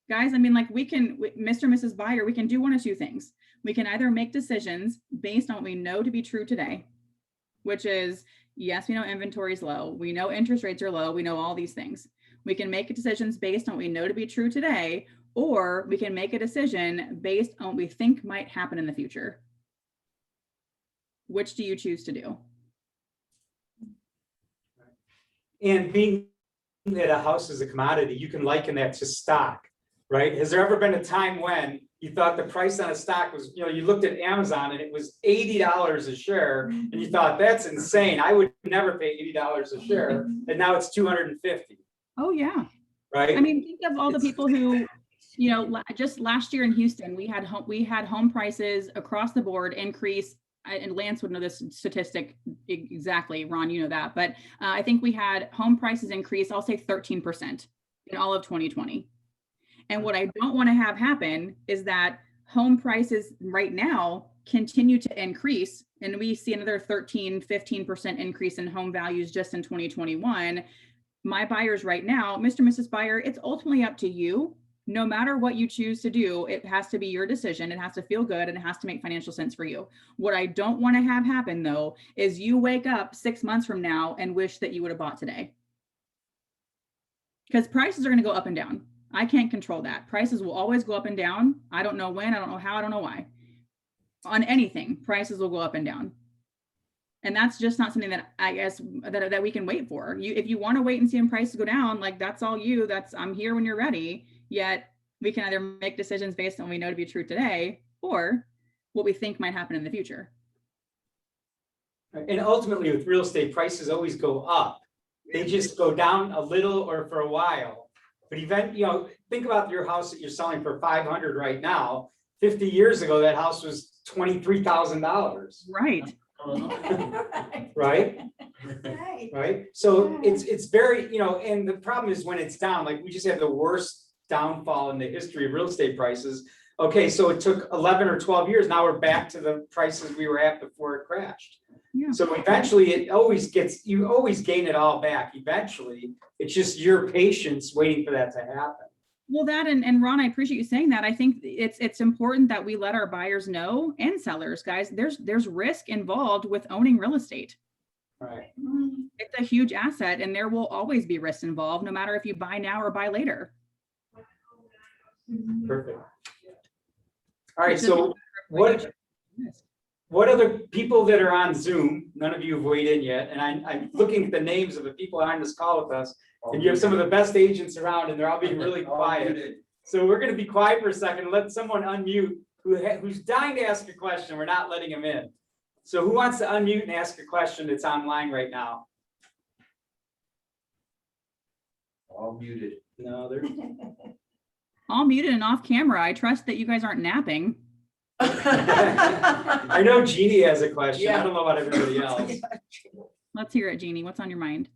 Guys, I mean, like Mr. and Mrs. Buyer, we can do one of two things. We can either make decisions based on what we know to be true today, which is, yes, we know inventory is low. We know interest rates are low. We know all these things. We can make decisions based on what we know to be true today, or we can make a decision based on what we think might happen in the future. Which do you choose to do? And being that a house is a commodity, you can liken that to stock, right? Has there ever been a time when you thought the price on a stock was, you looked at Amazon and it was $80 a share and you thought, that's insane. I would never pay $80 a share. And now it's $250. Oh, yeah. Right? I mean, think of all the people who, just last year in Houston, we had home prices across the board increase. And Lance would know this statistic exactly. Ron, you know that. But I think we had home prices increase, I'll say 13% in all of 2020. And what I don't want to have happen is that home prices right now continue to increase. And we see another 15% increase in home values just in 2021. My buyers right now, Mr. and Mrs. Buyer, it's ultimately up to you. No matter what you choose to do, it has to be your decision. It has to feel good and it has to make financial sense for you. What I don't want to have happen though, is you wake up 6 months from now and wish that you would have bought today. Because prices are going to go up and down. I can't control that. Prices will always go up and down. I don't know when, I don't know how, I don't know why. On anything, prices will go up and down. And that's just not something that I guess that we can wait for. If you want to wait and see when prices go down, like that's all you, I'm here when you're ready. Yet we can either make decisions based on what we know to be true today or what we think might happen in the future. And ultimately with real estate, prices always go up. They just go down a little or for a while. But think about your house that you're selling for $500 right now. 50 years ago, that house was $23,000. Right. Right? Right? So it's very, and the problem is when it's down, like we just had the worst downfall in the history of real estate prices. Okay, so it took 11 or 12 years. Now we're back to the prices we were at before it crashed. Yeah. So eventually you always gain it all back. Eventually, it's just your patience waiting for that to happen. Well, that and Ron, I appreciate you saying that. I think it's important that we let our buyers know and sellers, guys, there's risk involved with owning real estate. Right. It's a huge asset and there will always be risks involved, no matter if you buy now or buy later. Perfect. All right, so what other people that are on Zoom, none of you have weighed in yet, and I'm looking at the names of the people on this call with us, and you have some of the best agents around, and they're all being really quiet. So we're gonna be quiet for a second and let someone unmute who's dying to ask a question. We're not letting them in. So who wants to unmute and ask a question that's online right now? All muted. No, they're. All muted and off camera. I trust that you guys aren't napping. I know Jeannie has a question. I don't know about everybody else. Let's hear it, Jeannie. What's on your mind?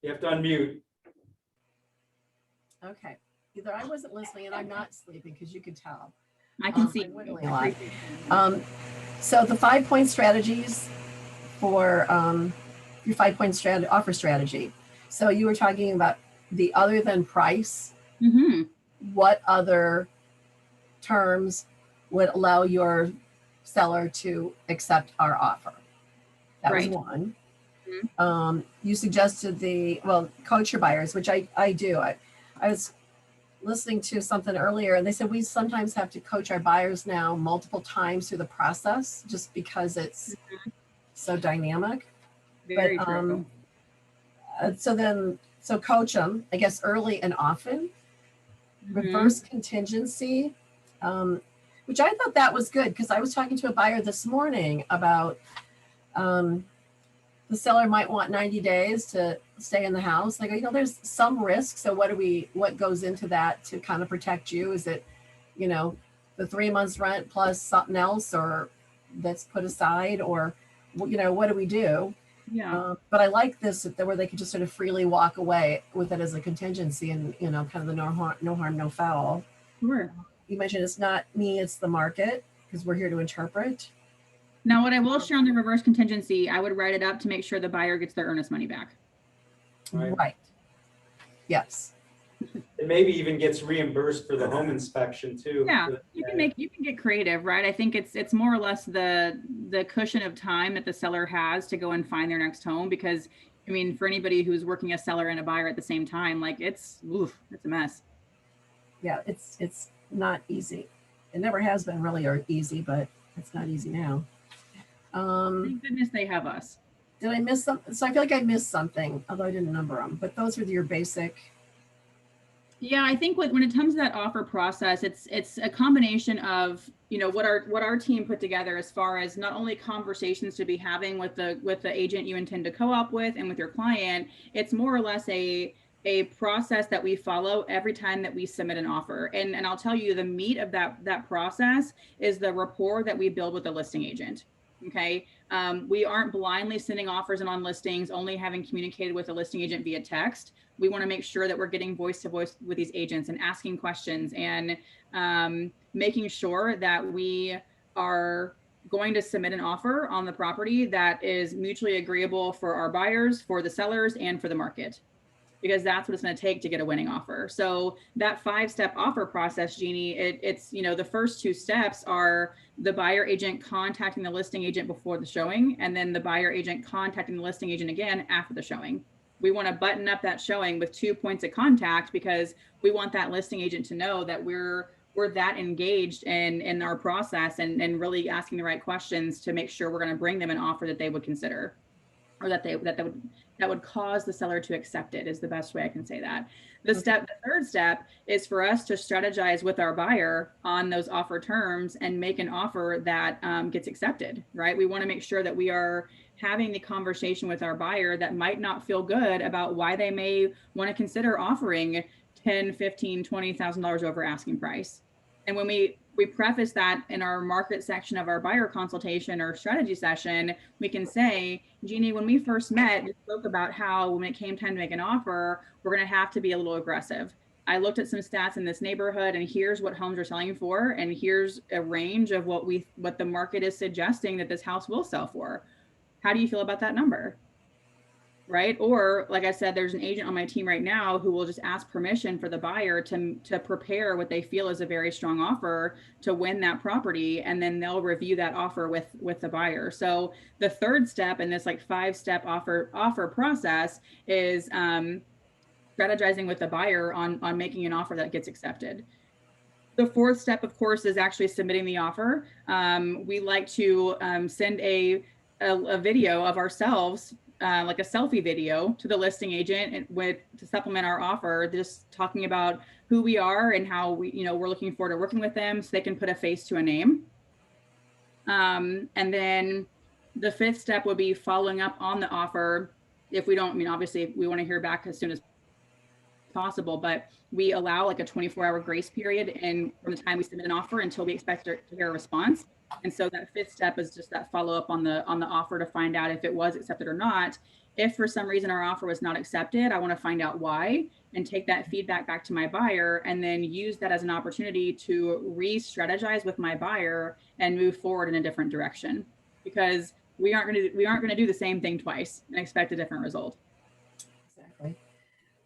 You have to unmute. Okay, either I wasn't listening and I'm not sleeping because you could tell. I can see. I'm wiggling a lot. So the 5-point strategies for your 5-point offer strategy. So you were talking about the other than price, Mm-hmm. what other terms would allow your seller to accept our offer? That was Right. one. Mhm. You suggested coach your buyers, which I do. I was listening to something earlier and they said we sometimes have to coach our buyers now multiple times through the process just because it's so dynamic. Very But, true. So coach them, I guess, early and often. Mhm. Reverse contingency, which I thought that was good because I was talking to a buyer this morning about the seller might want 90 days to stay in the house. And I go, there's some risk. So what goes into that to kind of protect you? Is it, the 3 months rent plus something else or that's put aside or, what do we do? Yeah. But I like this where they could just sort of freely walk away with it as a contingency and, kind of the no harm, no foul. Sure. You mentioned it's not me, it's the market because we're here to interpret. Now, what I will share on the reverse contingency, I would write it up to make sure the buyer gets their earnest money back. Right. Yes. It maybe even gets reimbursed for the home inspection too. Yeah, you can get creative, right? I think it's more or less the cushion of time that the seller has to go and find their next home because I mean, for anybody who's working a seller and a buyer at the same time, like it's a mess. Yeah, it's not easy. It never has been really easy, but it's not easy now. Thank goodness they have us. Did I miss something? So I feel like I missed something, although I didn't number them, but those are your basic. Yeah, I think when it comes to that offer process, it's a combination of, what our team put together as far as not only conversations to be having with the agent you intend to co-op with and with your client, it's more or less a process that we follow every time that we submit an offer. And I'll tell you the meat of that process is the rapport that we build with the listing agent. Okay. We aren't blindly sending offers and on listings, only having communicated with a listing agent via text. We want to make sure that we're getting voice to voice with these agents and asking questions and making sure that we are going to submit an offer on the property that is mutually agreeable for our buyers, for the sellers, and for the market, because that's what it's going to take to get a winning offer. So that 5-step offer process, Jeannie, it's the first 2 steps are the buyer agent contacting the listing agent before the showing, and then the buyer agent contacting the listing agent again after the showing. We want to button up that showing with 2 points of contact because we want that listing agent to know that we're that engaged in our process and really asking the right questions to make sure we're going to bring them an offer that they would consider, or that would cause the seller to accept it, is the best way I can say that. The 3rd step is for us to strategize with our buyer on those offer terms and make an offer that gets accepted, right? We want to make sure that we are having the conversation with our buyer that might not feel good about why they may want to consider offering $10,000, $15,000, $20,000 over asking price. And when we preface that in our market section of our buyer consultation or strategy session, we can say, Jeannie, when we first met, we spoke about how when it came time to make an offer, we're going to have to be a little aggressive. I looked at some stats in this neighborhood and here's what homes are selling for. And here's a range of what the market is suggesting that this house will sell for. How do you feel about that number? Right? Or like I said, there's an agent on my team right now who will just ask permission for the buyer to prepare what they feel is a very strong offer to win that property. And then they'll review that offer with the buyer. So the third step in this like 5-step offer process is strategizing with the buyer on making an offer that gets accepted. The fourth step, of course, is actually submitting the offer. We like to send a video of ourselves, like a selfie video, to the listing agent to supplement our offer, just talking about who we are and how we're looking forward to working with them, so they can put a face to a name. And then the fifth step would be following up on the offer. If we don't, obviously we want to hear back as soon as possible, but we allow like a 24-hour grace period and from the time we submit an offer until we expect to hear a response. And so that fifth step is just that follow-up on the offer to find out if it was accepted or not. If for some reason our offer was not accepted, I want to find out why and take that feedback back to my buyer and then use that as an opportunity to re-strategize with my buyer and move forward in a different direction, because we aren't going to do the same thing twice and expect a different result. Exactly.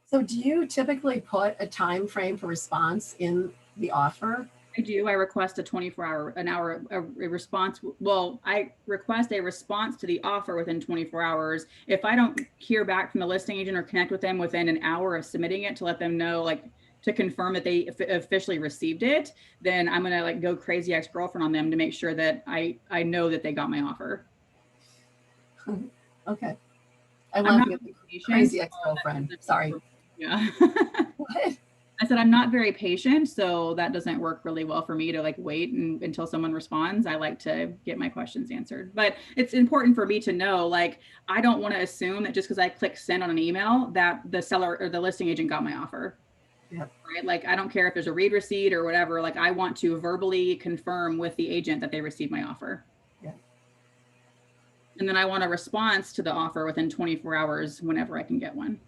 So do you typically put a time frame for response in the offer? I do. I request a 24-hour response. Well, I request a response to the offer within 24 hours. If I don't hear back from the listing agent or connect with them within an hour of submitting it to let them know, like to confirm that they officially received it, then I'm going to like go crazy ex-girlfriend on them to make sure that I know that they got my offer. Okay. I'm not laughing at the crazy ex-girlfriend. Sorry. Yeah. What? I said, I'm not very patient, so that doesn't work really well for me to like wait until someone responds. I like to get my questions answered, but it's important for me to know, like, I don't want to assume that just because I click send on an email that the seller or the listing agent got my offer. Yep. Right? Like, I don't care if there's a read receipt or whatever. Like, I want to verbally confirm with the agent that they received my offer. Yeah. And then I want a response to the offer within 24 hours whenever I can get one.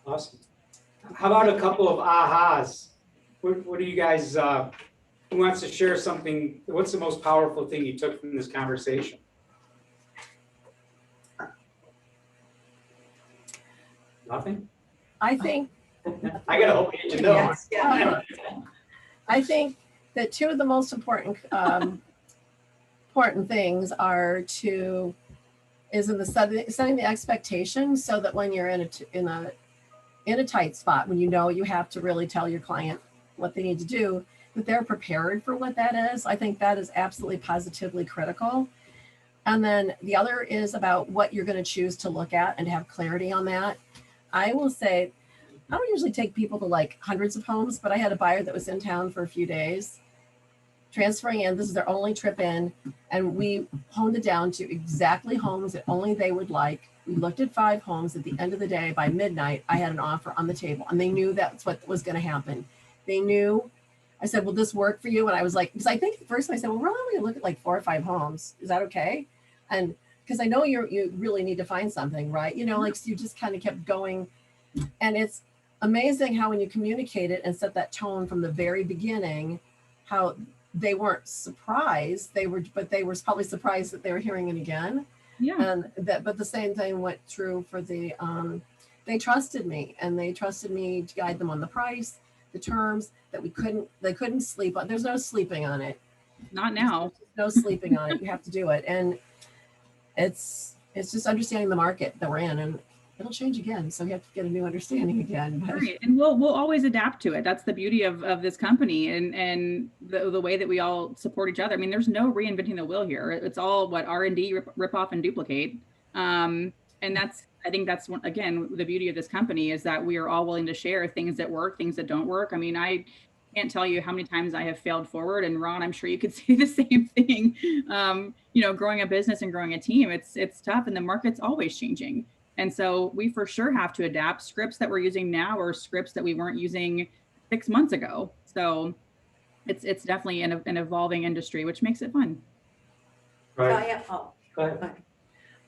Awesome. How about a couple of ahas? What do you guys, who wants to share something? What's the most powerful thing you took from this conversation? Nothing? I think I got a whole page of notes. I think that two of the most important important things is in the setting the expectations, so that when you're in a tight spot, when you have to really tell your client what they need to do, that they're prepared for what that is. I think that is absolutely positively critical. And then the other is about what you're going to choose to look at and have clarity on that. I will say, I don't usually take people to like hundreds of homes, but I had a buyer that was in town for a few days, transferring in. This is their only trip in, and we honed it down to exactly homes that only they would like. We looked at 5 homes. At the end of the day, by midnight, I had an offer on the table, and they knew that's what was going to happen. They knew. I said, will this work for you? And I was like, because I think at first I said, well, we're only going to look at like 4 or 5 homes. Is that okay? And because I know you really need to find something, right? Like, so you just kind of kept going. And it's amazing how when you communicate it and set that tone from the very beginning, how they weren't surprised. They were probably surprised that they were hearing it again. Yeah. But the same thing went true for the, they trusted me, and they trusted me to guide them on the price, the terms, that they couldn't sleep on. There's no sleeping on it. Not now. No sleeping on it. You have to do it. And it's just understanding the market that we're in, and it'll change again. So you have to get a new understanding again. But. Right. And we'll always adapt to it. That's the beauty of this company and the way that we all support each other. I mean, there's no reinventing the wheel here. It's all what R&D, rip off and duplicate. And I think that's again, the beauty of this company is that we are all willing to share things that work, things that don't work. I mean, I can't tell you how many times I have failed forward, and Ron, I'm sure you could say the same thing. Growing a business and growing a team, it's tough, and the market's always changing. And so we for sure have to adapt. Scripts that we're using now are scripts that we weren't using 6 months ago. So it's definitely an evolving industry, which makes it fun. Right. Oh, Go ahead.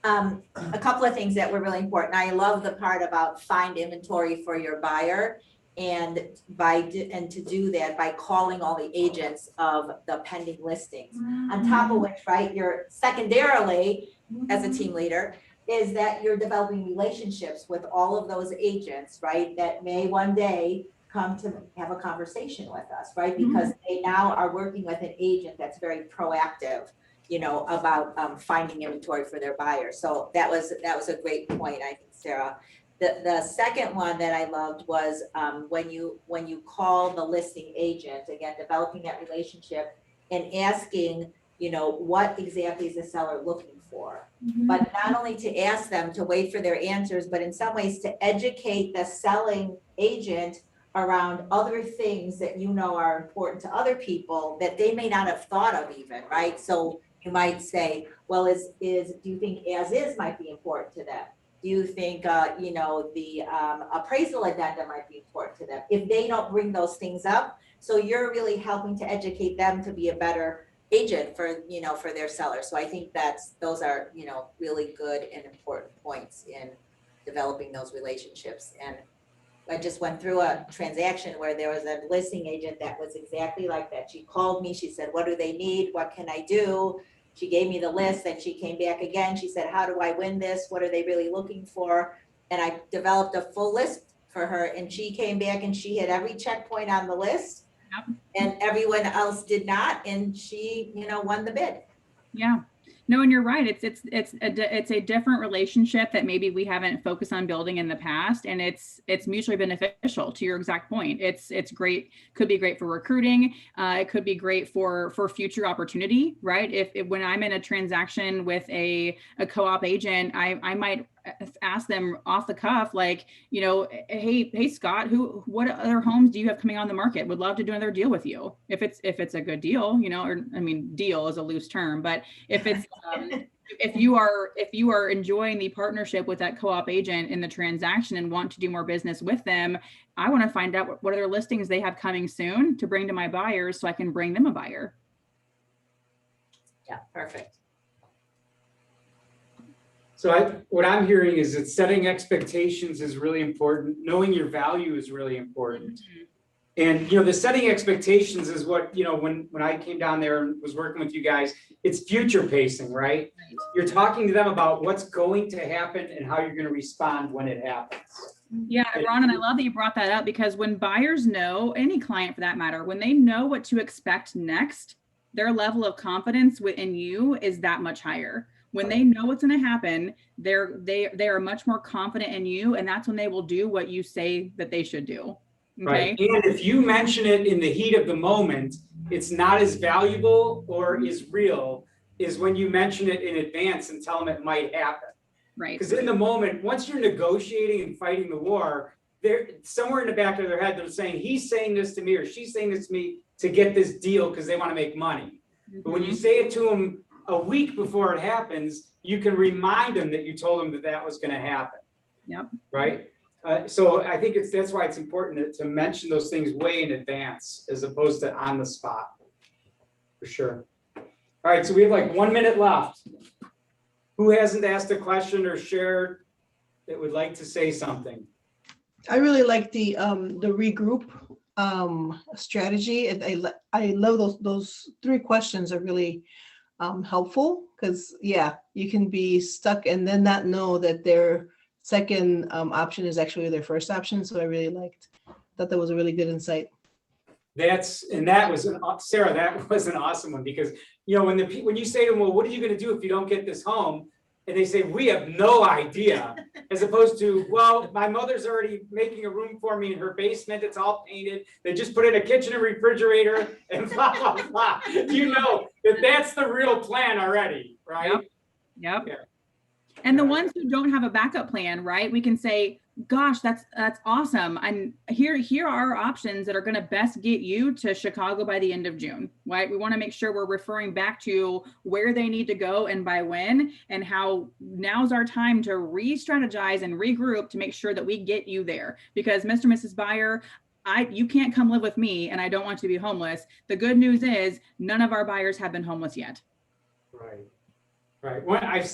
a couple of things that were really important. I love the part about find inventory for your buyer. And to do that by calling all the agents of the pending listings. On top of which, right, you're secondarily, as a team leader, is that you're developing relationships with all of those agents, right, that may one day come to have a conversation with us, right? Because they now are working with an agent that's very proactive, you know, about finding inventory for their buyers. So that was a great point, I think, Sarah. The second one that I loved was when you call the listing agent, again, developing that relationship and asking, you know, what exactly is the seller looking for? But not only to ask them to wait for their answers, but in some ways to educate the selling agent around other things that you know are important to other people that they may not have thought of even, right? So you might say, well, do you think as is might be important to them? Do you think, you know, the appraisal addenda might be important to them if they don't bring those things up? So you're really helping to educate them to be a better agent for, you know, for their sellers. So I think those are, you know, really good and important points in developing those relationships. And I just went through a transaction where there was a listing agent that was exactly like that. She called me, she said, what do they need? What can I do? She gave me the list and she came back again. She said, how do I win this? What are they really looking for? And I developed a full list for her and she came back and she had every checkpoint on the list. Yep. And everyone else did not. And she, you know, won the bid. Yeah. No, and you're right. It's a different relationship that maybe we haven't focused on building in the past, and it's mutually beneficial. To your exact point, it's great. Could be great for recruiting. It could be great for future opportunity, right? If when I'm in a transaction with a co-op agent, I might ask them off the cuff, like, you know, hey Scott, what other homes do you have coming on the market? Would love to do another deal with you if it's a good deal, you know, or I mean, deal is a loose term, but if it's if you are enjoying the partnership with that co-op agent in the transaction and want to do more business with them, I want to find out what other listings they have coming soon to bring to my buyers so I can bring them a buyer. Yeah, perfect. So what I'm hearing is that setting expectations is really important. Knowing your value is really important. And, you know, the setting expectations is what, you know, when I came down there and was working with you guys, it's future pacing, right? You're talking to them about what's going to happen and how you're going to respond when it happens. Yeah, Ron, and I love that you brought that up, because when buyers know, any client for that matter, when they know what to expect next, their level of confidence within you is that much higher. When they know what's going to happen, they are much more confident in you, and that's when they will do what you say that they should do. Okay? Right. And if you mention it in the heat of the moment, it's not as valuable or as real as when you mention it in advance and tell them it might happen. Right. Because in the moment, once you're negotiating and fighting the war, they're somewhere in the back of their head, they're saying, he's saying this to me or she's saying this to me to get this deal because they want to make money. But when you say it to them a week before it happens, you can remind them that you told them that was going to happen. Yep. Right. So I think that's why it's important to mention those things way in advance as opposed to on the spot. For sure. All right. So we have like 1 minute left. Who hasn't asked a question or shared that would like to say something? I really like the regroup strategy. I love those 3 questions are really helpful, because you can be stuck and then not know that their second option is actually their first option. So I really thought that was a really good insight. Sarah, that was an awesome one, because, you know, when you say to them, well, what are you going to do if you don't get this home? And they say, we have no idea, as opposed to, well, my mother's already making a room for me in her basement. It's all painted. They just put in a kitchen and refrigerator and blah, blah, blah. You know that that's the real plan already, right? Yep. Yeah. And the ones who don't have a backup plan, right? We can say, gosh, that's awesome. And here are options that are going to best get you to Chicago by the end of June, right? We want to make sure we're referring back to where they need to go and by when, and how now's our time to re-strategize and regroup to make sure that we get you there. Because Mr. and Mrs. Buyer, you can't come live with me and I don't want you to be homeless. The good news is none of our buyers have been homeless yet. Right. Right,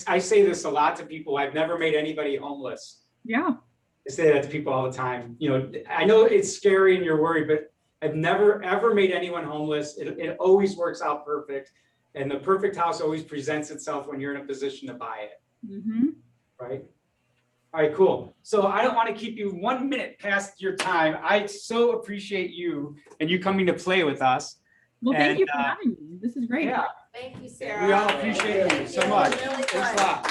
I say this a lot to people, I've never made anybody homeless. Yeah. I say that to people all the time, you know, I know it's scary and you're worried, but I've never, ever made anyone homeless. It always works out perfect. And the perfect house always presents itself when you're in a position to buy it, Mm-hmm. right? All right, cool. So I don't want to keep you 1 minute past your time. I so appreciate you and you coming to play with us. Well, thank And, you for having me. This is great. Yeah, Thank you, Sarah. we all appreciate you Thank so you. much. Really Thanks good. a lot.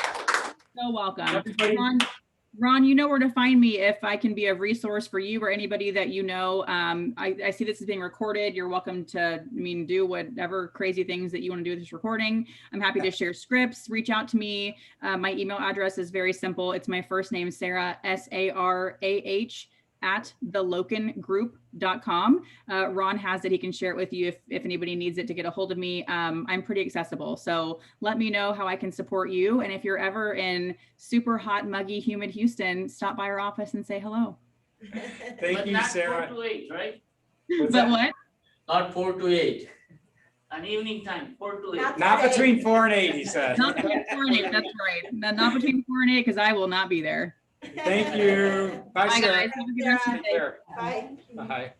So welcome. Everybody- Ron, you know where to find me if I can be a resource for you or anybody that you know. I see this is being recorded. You're welcome to, do whatever crazy things that you want to do with this recording. I'm happy to share scripts. Reach out to me. My email address is very simple. It's my first name, Sarah, SARAH @thelokengroup.com. Ron has it. He can share it with you if anybody needs it to get a hold of me. I'm pretty accessible. So let me know how I can support you. And if you're ever in super hot, muggy, humid Houston, stop by our office and say hello. Thank But you, not Sarah. 4 to 8, right? What's But that? what? Not 4 to 8. An evening time, 4 to 8. Not Not between 4 and 8, he said. Not between 4 and 8. That's right. Not between 4 and 8, because I will not be there. Thank you. Bye, Bye, Sarah. guys. Have a good rest of your Take day. care. Bye. Bye.